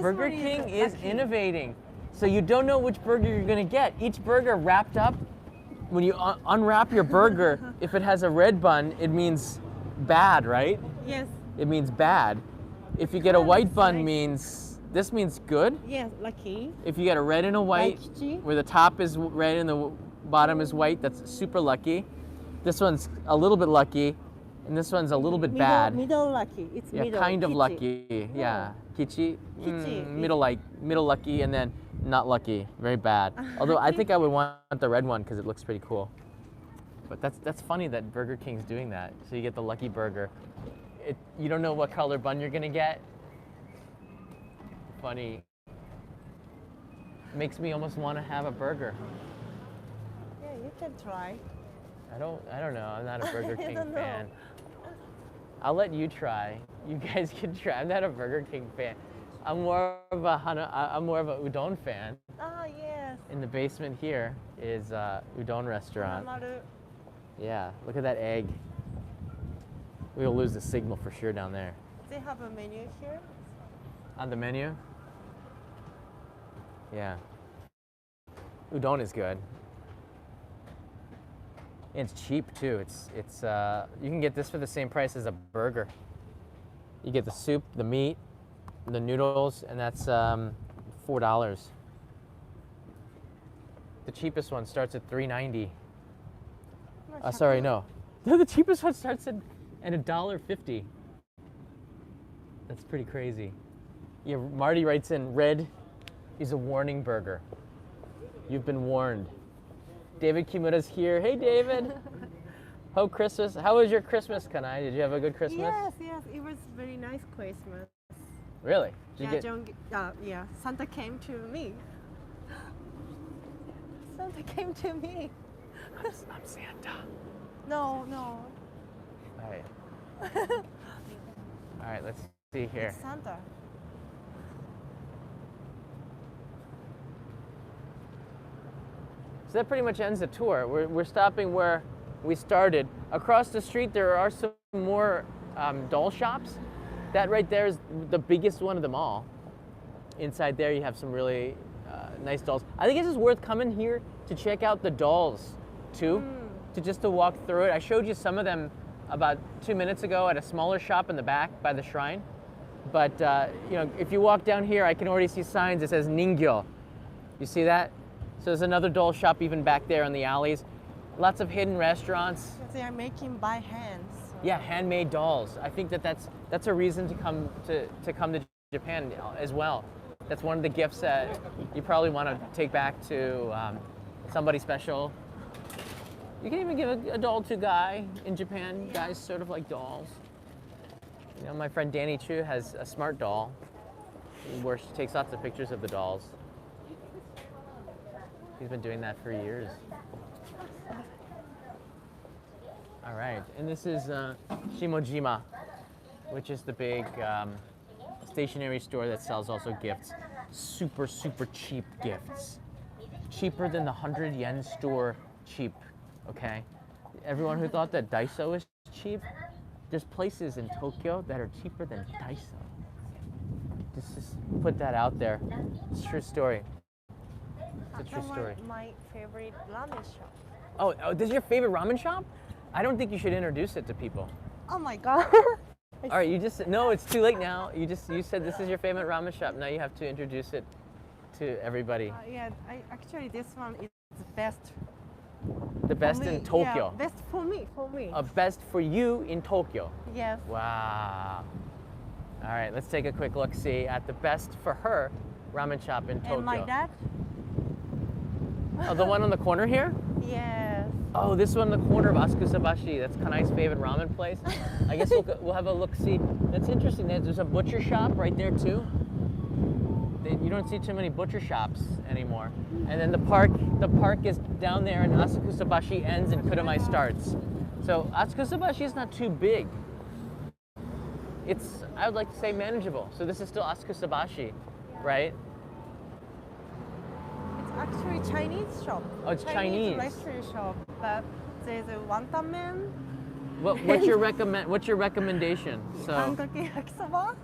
Burger one King is lucky. innovating. So you don't know which burger you're gonna get. Each burger wrapped up, when you unwrap your burger, if it has a red bun, it means bad, right? Yes. It means bad. If you get a white bun, nice. this means good. Yes, lucky. If you get a red and a white, Lucky. where the top is red and the bottom is white, that's super lucky. This one's a little bit lucky, and this one's a little bit bad. Middle lucky. It's Yeah, middle. kind of Kichi. lucky. Yeah, kichi, Kichi. middle lucky, and then not lucky, very bad. Although I think I would want the red one because it looks pretty cool. But that's funny that Burger King's doing that. So you get the lucky burger. You don't know what color bun you're gonna get. Funny. Makes me almost want to have a burger. Yeah, you can try. I don't know. I'm not a Burger I King don't know. fan. I'll let you try. You guys can try. I'm not a Burger King fan. I'm more of a udon fan. Ah, yes. In the basement here is udon restaurant. Another. Yeah, look at that egg. We'll lose the signal for sure down there. They have a menu here. On the menu? Yeah. Udon is good. And it's cheap too. It's you can get this for the same price as a burger. You get the soup, the meat, the noodles, and that's $4. The cheapest one starts at $3.90. Sorry, no. The cheapest one starts at $1.50. That's pretty crazy. Yeah, Marty writes in, red is a warning burger. You've been warned. David Kimura's here. Hey, David. Hope Christmas. How was your Christmas, Kanai? Did you have a good Christmas? Yes. It was very nice Christmas. Really? Did you Yeah, Santa came to me. Santa came to me. I'm Santa. No. All right. All right, let's see here. Santa. So that pretty much ends the tour. We're stopping where we started. Across the street, there are some more doll shops. That right there is the biggest one of them all. Inside there, you have some really nice dolls. I think it's just worth coming here to check out the dolls too, to walk through it. I showed you some of them about 2 minutes ago at a smaller shop in the back by the shrine. But if you walk down here, I can already see signs that says Ningyo. You see that? So there's another doll shop even back there in the alleys. Lots of hidden restaurants. They are making by hands. Yeah, handmade dolls. I think that's a reason to come to Japan as well. That's one of the gifts that you probably want to take back to somebody special. You can even give a doll to a guy in Japan. Guys sort of like dolls. You know, my friend Danny Chu has a smart doll where she takes lots of pictures of the dolls. He's been doing that for years. All right, and this is Shimojima, which is the big stationery store that sells also gifts. Super, super cheap gifts. Cheaper than the 100 yen store cheap, okay? Everyone who thought that Daiso is cheap, there's places in Tokyo that are cheaper than Daiso. Just put that out there. It's a true story. It's a true story. My favorite ramen shop. Oh, this is your favorite ramen shop? I don't think you should introduce it to people. Oh my god. All right, no, it's too late now. You said this is your favorite ramen shop. Now you have to introduce it to everybody. Actually this one is the best. The best for me. in Tokyo. Yeah, best for me. Best for you in Tokyo. Yes. Wow. All right, let's take a quick look-see at the best for her ramen shop in Tokyo. And my dad? Oh, the one on the corner here? Yes. Oh, this one on the corner of Asakusabashi. That's Kanai's favorite ramen place. I guess we'll have a look-see. That's interesting. There's a butcher shop right there too. You don't see too many butcher shops anymore. And then the park is down there, and Asakusabashi ends and Kurumai starts. So Asakusabashi is not too big. it's, I would like to say, manageable. So this is still Asakusabashi, right? It's actually Chinese shop. Oh, it's Chinese. Restaurant shop, but there's a wonton man. What's your recommendation? So, Ankake yakisoba.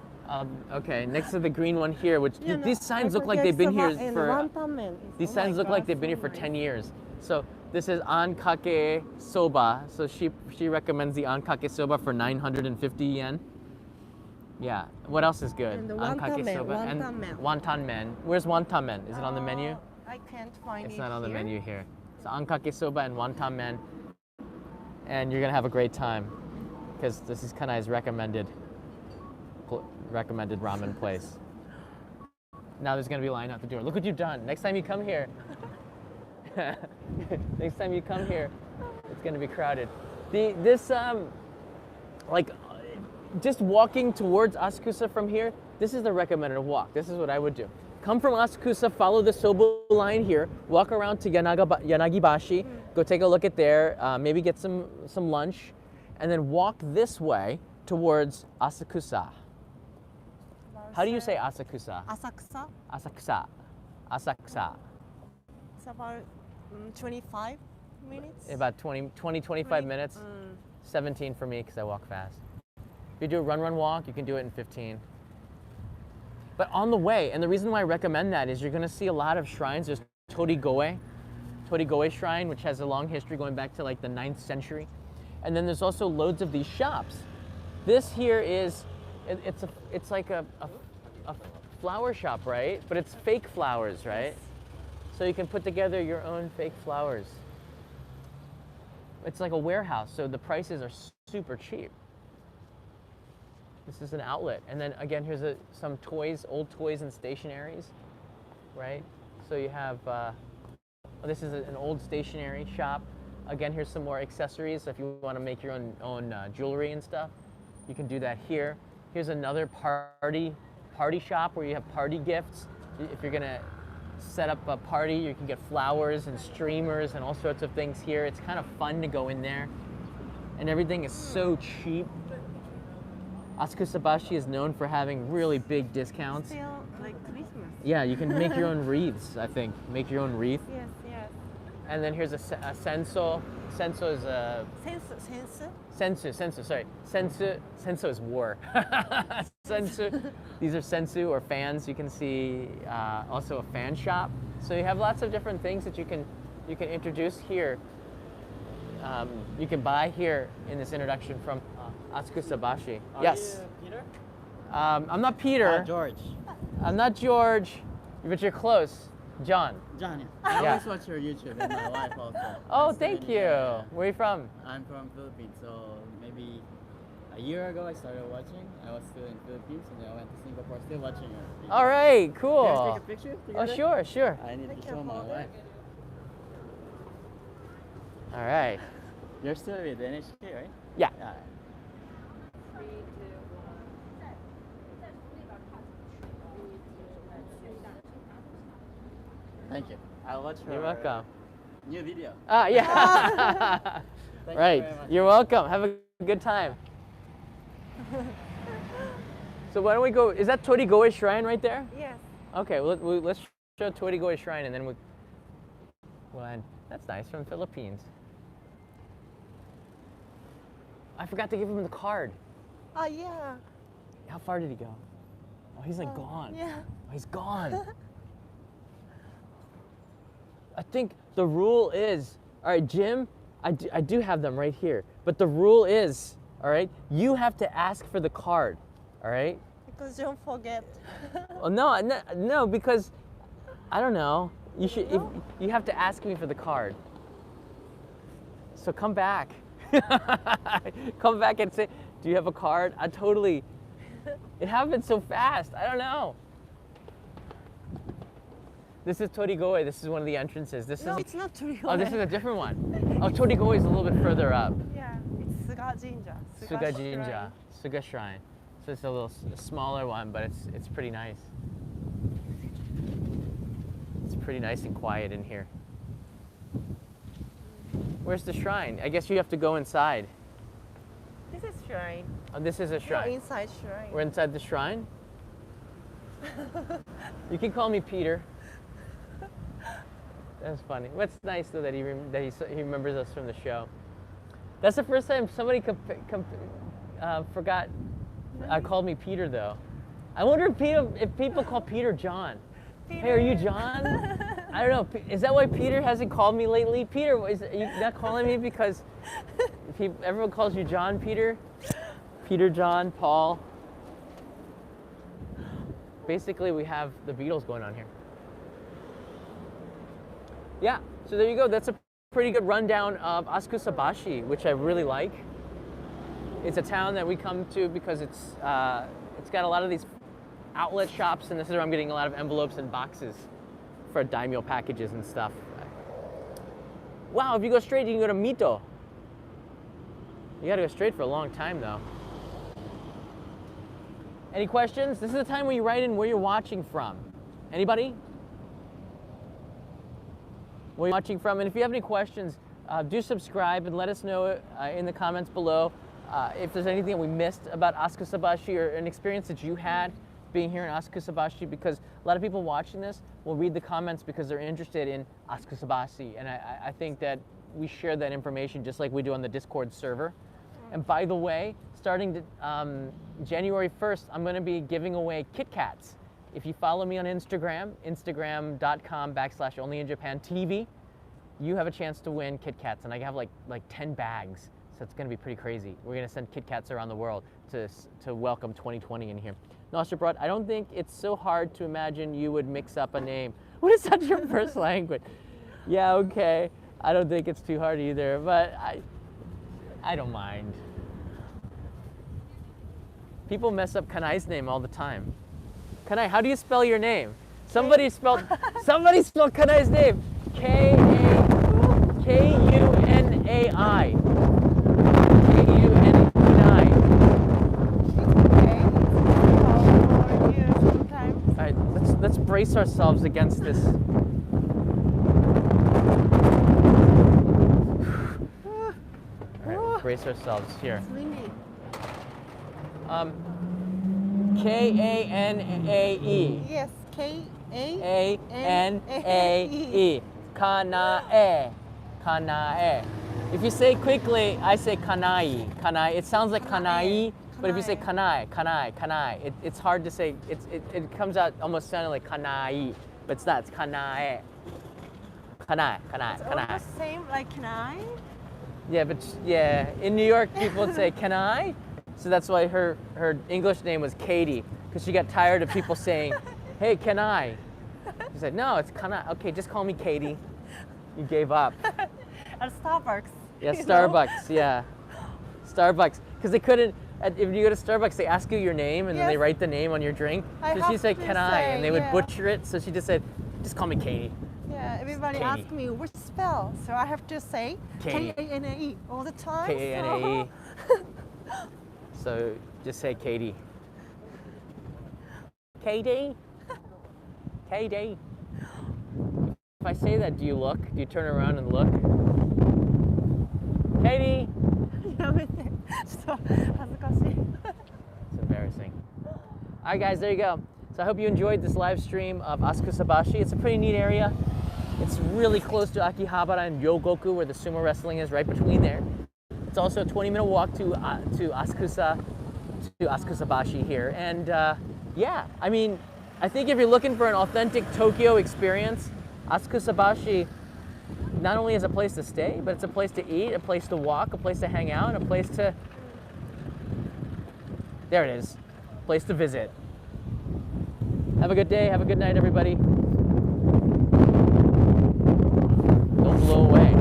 okay, next to the green one here, which Yeah, no, these signs look ankake like they've been here yakisoba and for. wonton man. These Oh my signs look like God, they've been here so for nice. 10 years. So this is Ankake Soba. So she recommends the Ankake Soba for 950 yen. Yeah. What else is good? And the wonton men, and wonton men. wonton men. Where's wonton men? Is it on the menu? I can't find it. It's not on the here. menu here. So Ankake Soba and wonton men. And you're gonna have a great time because this is Kanai's recommended ramen place. Now there's gonna be a line out the door. Look what you've done. Next time you come here, next time you come here, it's gonna be crowded. Just walking towards Asakusa from here, this is the recommended walk. This is what I would do. Come from Asakusa, follow the Soba line here, walk around to Yanagibashi, go take a look at there, maybe get some lunch, and then walk this way towards Asakusa. How do you say Asakusa? Asakusa. Asakusa. Asakusa. It's about 25 minutes. About 25 minutes. 17 for me because I walk fast. If you do a run, walk, you can do it in 15. But on the way, and the reason why I recommend that is you're going to see a lot of shrines. There's Torigoe Shrine, which has a long history going back to like the 9th century. And then there's also loads of these shops. This here is, it's like a flower shop, right? But it's fake flowers, right? So you can put together your own fake flowers. It's like a warehouse, so the prices are super cheap. This is an outlet. And then again, here's some toys, old toys and stationaries, right? So you have, this is an old stationery shop. Again, here's some more accessories. So if you want to make your own jewelry and stuff, you can do that here. Here's another party shop where you have party gifts. If you're gonna set up a party, you can get flowers and streamers and all sorts of things here. It's kind of fun to go in there. And everything is so cheap. Asakusabashi is known for having really big discounts. Still like Christmas. Yeah, you can make your own wreaths, I think. Make your own wreath. Yes, yes. And then here's a senso. Senso is a... Sensu, sorry. Sensu is war. Sensu. These are sensu or fans. You can see also a fan shop. So you have lots of different things that you can introduce here. You can buy here in this introduction from Asakusabashi. Yes. You Peter? I'm not Peter. George. I'm not George, but you're close. John. John, yeah. I Yeah. always watch your YouTube and my wife also. Oh, Nice to thank meet you. Yeah. Where are you from? I'm from Philippines, so maybe a year ago I started watching. I was still in Philippines and then I went to Singapore, still watching your videos. All right, Can I cool. take a picture Oh, together? sure. I need Take to your show my photo. wife. All right. You're still with NHK, right? Yeah. Yeah. Thank you. I'll watch her You're welcome. new video. Yeah. Thank Right. you very much. You're welcome. Have a good time. So why don't we go? Is that Torigoe Shrine right there? Yes. Okay. Well, let's show Torigoe Shrine and then we'll end. That's nice, from Philippines. I forgot to give him the card. Oh, yeah. How far did he go? Oh, he's like gone. Yeah. Oh, he's gone. I think the rule is, all right, Jim, I do have them right here. But the rule is, all right, you have to ask for the card, all right? Because don't forget. Well, no, because I don't know. You should. If, you have to ask me for the card. So come back. Come back and say, do you have a card? I totally. It happened so fast. I don't know. This is Torigoe. This is one of the entrances. This No, is. it's not Torigoe. Oh, this is a different one. Oh, Torigoe is a little bit further up. Yeah, it's Suga Jinja. Suga Shrine. Jinja, Suga Shrine. So it's a little smaller one, but it's pretty nice. It's pretty nice and quiet in here. Where's the shrine? I guess you have to go inside. This is shrine. Oh, this is a No, shrine. inside shrine. We're inside the shrine. You can call me Peter. That's funny. What's nice though that he remembers us from the show. That's the first time somebody forgot. Called me Peter though. I wonder if people call Peter John. Peter. Hey, are you John? I don't know. Is that why Peter hasn't called me lately? Peter, are you not calling me because everyone calls you John, Peter? Peter, John, Paul. Basically, we have the Beatles going on here. Yeah, so there you go. That's a pretty good rundown of Asakusabashi, which I really like. It's a town that we come to because it's got a lot of these outlet shops, and this is where I'm getting a lot of envelopes and boxes for daimyo packages and stuff. Wow, if you go straight, you can go to Mito. You gotta go straight for a long time though. Any questions? This is the time where you write in where you're watching from. Anybody? Where you're watching from, and if you have any questions, do subscribe and let us know in the comments below if there's anything that we missed about Asakusabashi or an experience that you had being here in Asakusabashi, because a lot of people watching this will read the comments because they're interested in Asakusabashi, and I think that we share that information just like we do on the Discord server. And by the way, starting January 1st, I'm going to be giving away Kit Kats. If you follow me on Instagram, instagram.com/onlyinjapantv, you have a chance to win Kit Kats, and I have like 10 bags, so it's going to be pretty crazy. We're going to send Kit Kats around the world to welcome 2020 in here. Nostrabrat, I don't think it's so hard to imagine you would mix up a name. What is that your first language? Yeah, okay. I don't think it's too hard either, but I don't mind. People mess up Kanai's name all the time. Kanai, how do you spell your name? Somebody spelled Kanai's name. K-U-N-A-I. K-U-N-A-I. All right, let's brace ourselves against this. All right, brace ourselves here. It's windy. K-A-N-A-E. Yes, A-N-A-E. Kanae. Kanae. If you say quickly, I say kanai. Kanai. It sounds like kanai, but if you say kanai, kanai, kanai, it's hard to say. It comes out almost sounding like kanai, but it's not. It's kanae. Kanai, kanai, It's kanai. almost same like Kanai. Yeah, but yeah, in New York, people would say, "Can I?" So that's why her English name was Katie, because she got tired of people saying, "Hey, can I?" She said, "No, it's can I." Okay, just call me Katie. You gave up. At Starbucks. Yeah, you know? Starbucks. Yeah, Starbucks, because they couldn't. If you go to Starbucks, they ask you your name and then they Yes. write the name on your drink. I So she have said, to "Can I?" And say, they would yeah. butcher it. So she just said, "Just call me Katie." Yeah, everybody Katie. asks me which spell, so I have to say Katie. K-A-N-A-E all the time. K-A-N-A-E. So just say Katie. Katie? Katie? If I say that, do you look? Do you turn around and look? Katie? やめて。ちょっと恥ずかしい。 It's embarrassing. All right, guys, there you go. So I hope you enjoyed this live stream of Asakusabashi. It's a pretty neat area. It's really close to Akihabara and Ryogoku, where the sumo wrestling is, right between there. It's also a 20-minute walk to Asakusabashi here. And yeah, I mean, I think if you're looking for an authentic Tokyo experience, Asakusabashi not only is a place to stay, but it's a place to eat, a place to walk, a place to hang out, a place to, there it is, a place to visit. Have a good day, have a good night, everybody. Don't blow away.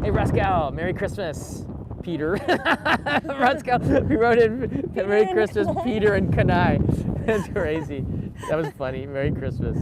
Hey, Raskow, Merry Christmas, Peter. Raskow, we wrote in Merry Christmas, Peter and Kanai. That's crazy. That was funny. Merry Christmas.